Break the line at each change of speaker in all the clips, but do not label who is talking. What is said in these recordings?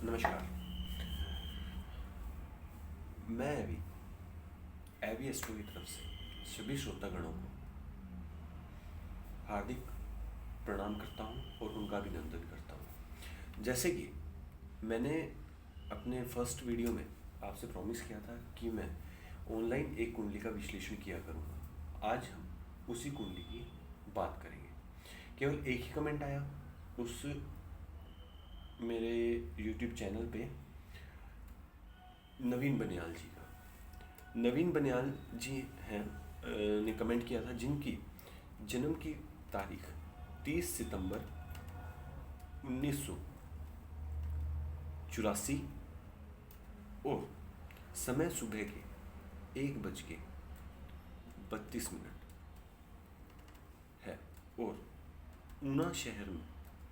नमस्कार। मैं एवी एस्ट्रो की तरफ से सभी श्रोतागणों को हार्दिक प्रणाम करता हूं और उनका अभिनंदन करता हूं। जैसे कि मैंने अपने फर्स्ट वीडियो में आपसे प्रॉमिस किया था कि मैं ऑनलाइन एक कुंडली का विश्लेषण किया करूंगा। आज हम उसी कुंडली की बात करेंगे। केवल एक ही कमेंट आया उस मेरे यूट्यूब चैनल पे नवीन बनियाल जी का। नवीन बनियाल जी हैं ने कमेंट किया था, जिनकी जन्म की तारीख 30 सितंबर 1984 और समय सुबह के 1:32 है और ऊना शहर में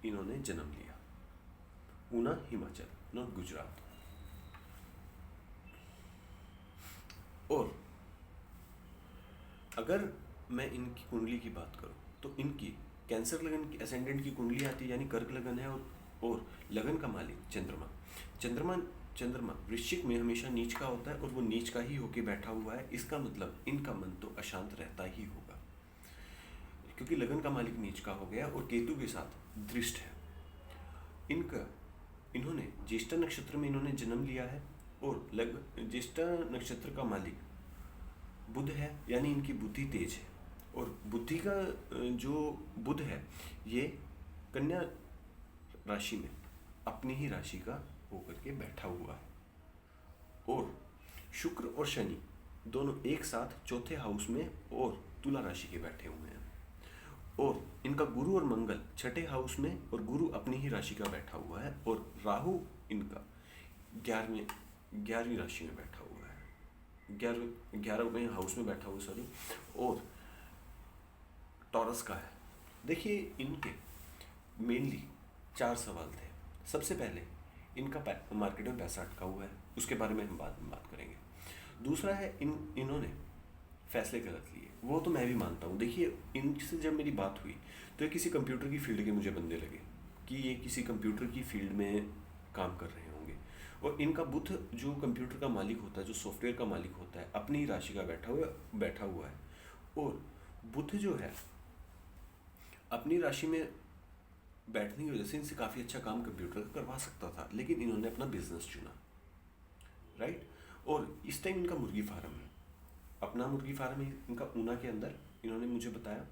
इन्होंने जन्म लिया। ऊना हिमाचल, नॉट गुजरात। और अगर मैं इनकी कुंडली की बात करूं तो इनकी कैंसर लगन की असेंडेंट की कुंडली आती है, यानी कर्क लगन है। और लगन का मालिक चंद्रमा। चंद्रमा वृश्चिक में हमेशा नीच का होता है और वो नीच का ही होके बैठा हुआ है। इसका मतलब इनका मन तो अशांत रहता ही होगा, क्योंकि लगन का मालिक नीच का हो गया और केतु के साथ दृष्ट है। इन्होंने ज्येष्ठा नक्षत्र में इन्होंने जन्म लिया है और ज्येष्ठा नक्षत्र का मालिक बुध है, यानी इनकी बुद्धि तेज है। और बुद्धि का जो बुध है ये कन्या राशि में अपनी ही राशि का होकर के बैठा हुआ है। और शुक्र और शनि दोनों एक साथ चौथे हाउस में और तुला राशि के बैठे हुए हैं। और इनका गुरु और मंगल छठे हाउस में और गुरु अपनी ही राशि का बैठा हुआ है। और राहु इनका 11वीं राशि में बैठा हुआ है, 11वें हाउस में बैठा हुआ, सॉरी। और टॉरस का है। देखिए, इनके मेनली 4 सवाल थे। सबसे पहले इनका मार्केट में पैसा अटका हुआ है, उसके बारे में हम बाद में बात करेंगे। दूसरा है इन्होंने फैसले गलत लिए, वो तो मैं भी मानता हूँ। देखिए, इनसे जब मेरी बात हुई तो ये किसी कंप्यूटर की फील्ड के मुझे बनने लगे कि ये किसी कंप्यूटर की फील्ड में काम कर रहे होंगे। और इनका बुध जो कंप्यूटर का मालिक होता है, जो सॉफ्टवेयर का मालिक होता है, अपनी राशि का बैठा हुआ है। और बुध जो है अपनी राशि में बैठने की वजह से इनसे काफ़ी अच्छा काम कंप्यूटर का करवा सकता था, लेकिन इन्होंने अपना बिजनेस चुना, राइट। और इस टाइम इनका मुर्गी फार्म है, अपना मुर्गी फार्म है इनका ऊना के अंदर, इन्होंने मुझे बताया।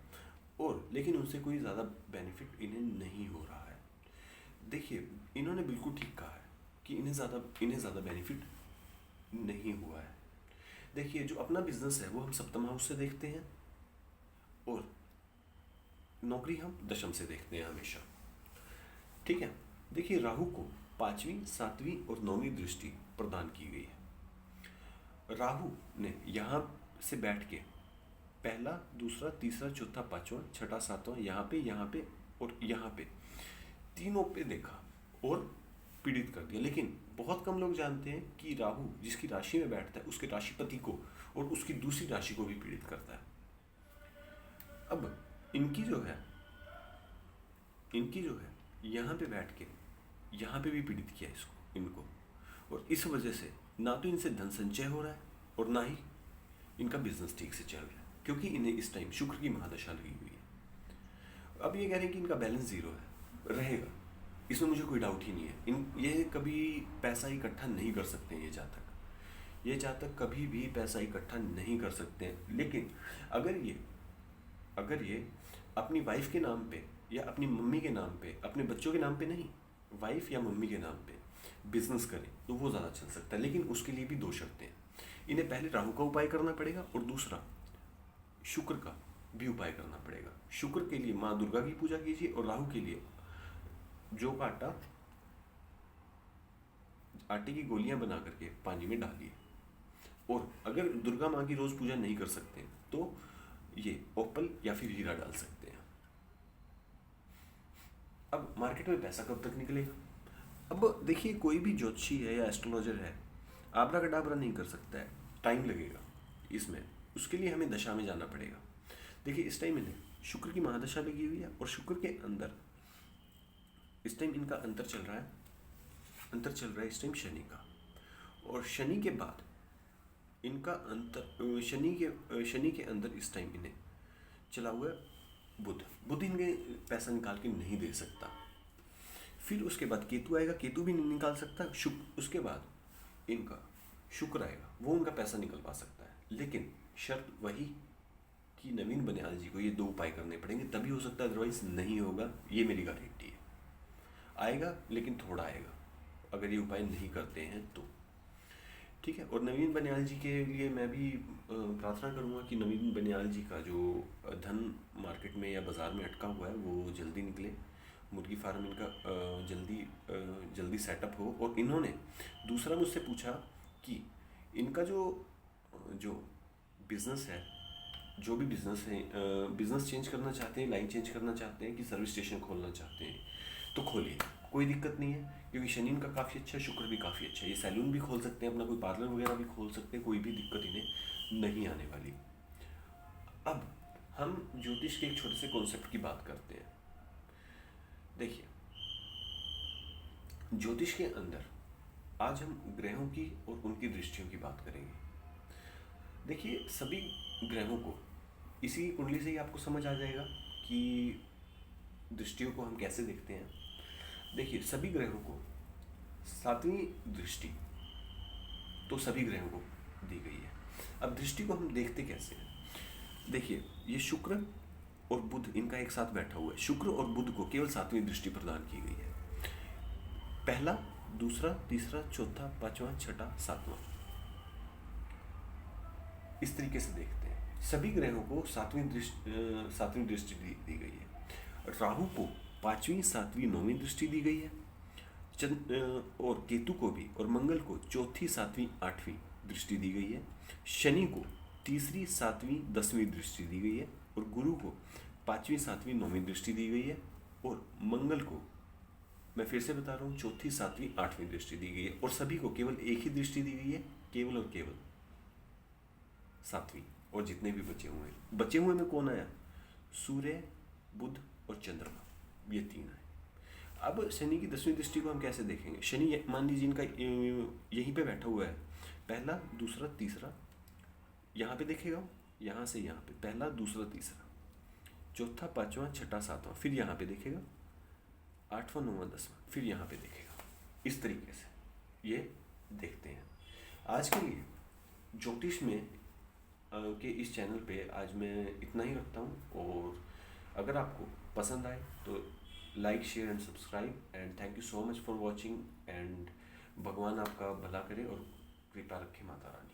और लेकिन उनसे कोई ज़्यादा बेनिफिट इन्हें नहीं हो रहा है। देखिए, इन्होंने बिल्कुल ठीक कहा है कि इन्हें ज़्यादा बेनिफिट नहीं हुआ है। देखिए, जो अपना बिजनेस है वो हम सप्तम हाउस से देखते हैं और नौकरी हम दशम से देखते हैं हमेशा, ठीक है। देखिए, राहु को 5वीं, 7वीं और 9वीं दृष्टि प्रदान की गई है। राहु ने यहाँ से बैठ के पहला, दूसरा, तीसरा, चौथा, पांचवा, छठा, सातवां, यहाँ पे और यहाँ पे तीनों पे देखा और पीड़ित कर दिया। लेकिन बहुत कम लोग जानते हैं कि राहु जिसकी राशि में बैठता है उसके राशिपति को और उसकी दूसरी राशि को भी पीड़ित करता है। अब इनकी जो है यहाँ पे बैठ के यहाँ पे भी पीड़ित किया इनको। और इस वजह से ना तो इनसे धन संचय हो रहा है और ना ही इनका बिजनेस ठीक से चल रहा है, क्योंकि इन्हें इस टाइम शुक्र की महादशा लगी हुई है। अब ये कह रहे हैं कि इनका बैलेंस 0 है, रहेगा, इसमें मुझे कोई डाउट ही नहीं है। ये कभी पैसा इकट्ठा नहीं कर सकते हैं। ये जातक कभी भी पैसा इकट्ठा नहीं कर सकते हैं। लेकिन अगर ये अपनी वाइफ के नाम पे या अपनी मम्मी के नाम पे, अपने बच्चों के नाम पे नहीं, वाइफ या मम्मी के नाम पे बिजनेस करें तो वो ज़्यादा चल सकता है। लेकिन उसके लिए भी 2 शर्तें हैं। इन्हें पहले राहु का उपाय करना पड़ेगा और दूसरा शुक्र का भी उपाय करना पड़ेगा। शुक्र के लिए माँ दुर्गा की पूजा कीजिए और राहु के लिए जौ का आटे की गोलियां बना करके पानी में डालिए। और अगर दुर्गा माँ की रोज पूजा नहीं कर सकते तो ये ओपल या फिर हीरा डाल सकते हैं। अब मार्केट में पैसा कब तक निकलेगा? अब देखिए, कोई भी ज्योतिषी है या एस्ट्रोलॉजर है आबरा कडाबरा नहीं कर सकता है, टाइम लगेगा इसमें। उसके लिए हमें दशा में जाना पड़ेगा। देखिए, इस टाइम इन्हें शुक्र की महादशा लगी हुई है और शुक्र के अंदर इस टाइम इनका अंतर चल रहा है अंतर चल रहा है इस टाइम शनि का। और शनि के बाद इनका अंतर शनि के अंदर इस टाइम इन्हें चला हुआ है बुध। बुध इनके पैसा निकाल के नहीं दे सकता। फिर उसके बाद केतु आएगा, केतु भी नहीं निकाल सकता। उसके बाद इनका शुक्र आएगा, वो उनका पैसा निकलवा सकता है। लेकिन शर्त वही कि नवीन बनियाल जी को ये 2 उपाय करने पड़ेंगे, तभी हो सकता है, अदरवाइज नहीं होगा। ये मेरी गारंटी है। आएगा लेकिन थोड़ा आएगा अगर ये उपाय नहीं करते हैं तो। ठीक है। और नवीन बनियाल जी के लिए मैं भी प्रार्थना करूंगा कि नवीन बनियाल जी का जो धन मार्केट में या बाज़ार में अटका हुआ है वो जल्दी निकले। मुर्गी फार्म इनका जल्दी सेटअप हो। और इन्होंने दूसरा मुझसे पूछा कि इनका जो बिज़नेस है, जो भी बिज़नेस है, बिज़नेस चेंज करना चाहते हैं, लाइन चेंज करना चाहते हैं कि सर्विस स्टेशन खोलना चाहते हैं, तो खोलिए, कोई दिक्कत नहीं है। क्योंकि शनि इनका काफ़ी अच्छा है, शुक्र भी काफ़ी अच्छा है। ये सैलून भी खोल सकते हैं, अपना कोई पार्लर वगैरह भी खोल सकते हैं, कोई भी दिक्कत इन्हें नहीं आने वाली। अब हम ज्योतिष के एक छोटे से कॉन्सेप्ट की बात करते हैं। देखिए, ज्योतिष के अंदर आज हम ग्रहों की और उनकी दृष्टियों की बात करेंगे। देखिए, सभी ग्रहों को इसी कुंडली से ही आपको समझ आ जाएगा कि दृष्टियों को हम कैसे देखते हैं। देखिए, सभी ग्रहों को 7वीं दृष्टि तो सभी ग्रहों को दी गई है। अब दृष्टि को हम देखते कैसे हैं? देखिए, ये शुक्र और बुध इनका एक साथ बैठा हुआ है। शुक्र और बुध को केवल 7वीं दृष्टि प्रदान की गई है। पहला, दूसरा, तीसरा, चौथा, पांचवा, छठा, सातवां, इस तरीके से देखते हैं। सभी ग्रहों को 7वीं दृष्टि दी गई है। राहु को 5वीं, 7वीं, 9वीं दृष्टि दी गई है। और केतु को भी, और मंगल को 4थी, 7वीं, 8वीं दृष्टि दी गई है। शनि को 3री, 7वीं, 10वीं दृष्टि दी गई है। और गुरु को 5वीं, 7वीं, 9वीं दृष्टि दी गई है। और मंगल को मैं फिर से बता रहा हूँ 4थी, 7वीं, 8वीं दृष्टि दी गई है। और सभी को केवल एक ही दृष्टि दी गई है, केवल और केवल 7वीं। और जितने भी बचे हुए में कौन आया? सूर्य, बुध और चंद्रमा, ये 3 है। अब शनि की 10वीं दृष्टि को हम कैसे देखेंगे? शनि मान लीजिए इनका यहीं पे बैठा हुआ है, पहला, दूसरा, तीसरा, यहाँ पे देखेगा, यहाँ से यहाँ पे पहला, दूसरा, तीसरा, चौथा, पांचवा, छठा, सातवां, फिर यहाँ पे देखेगा, 8वां, 9वां, 10वां, फिर यहाँ पे देखेगा। इस तरीके से ये देखते हैं। आज के लिए ज्योतिष में के इस चैनल पे आज मैं इतना ही रखता हूँ। और अगर आपको पसंद आए तो like, share and subscribe. And thank you so much for watching. And भगवान आपका भला करे और कृपा रखे माता रानी।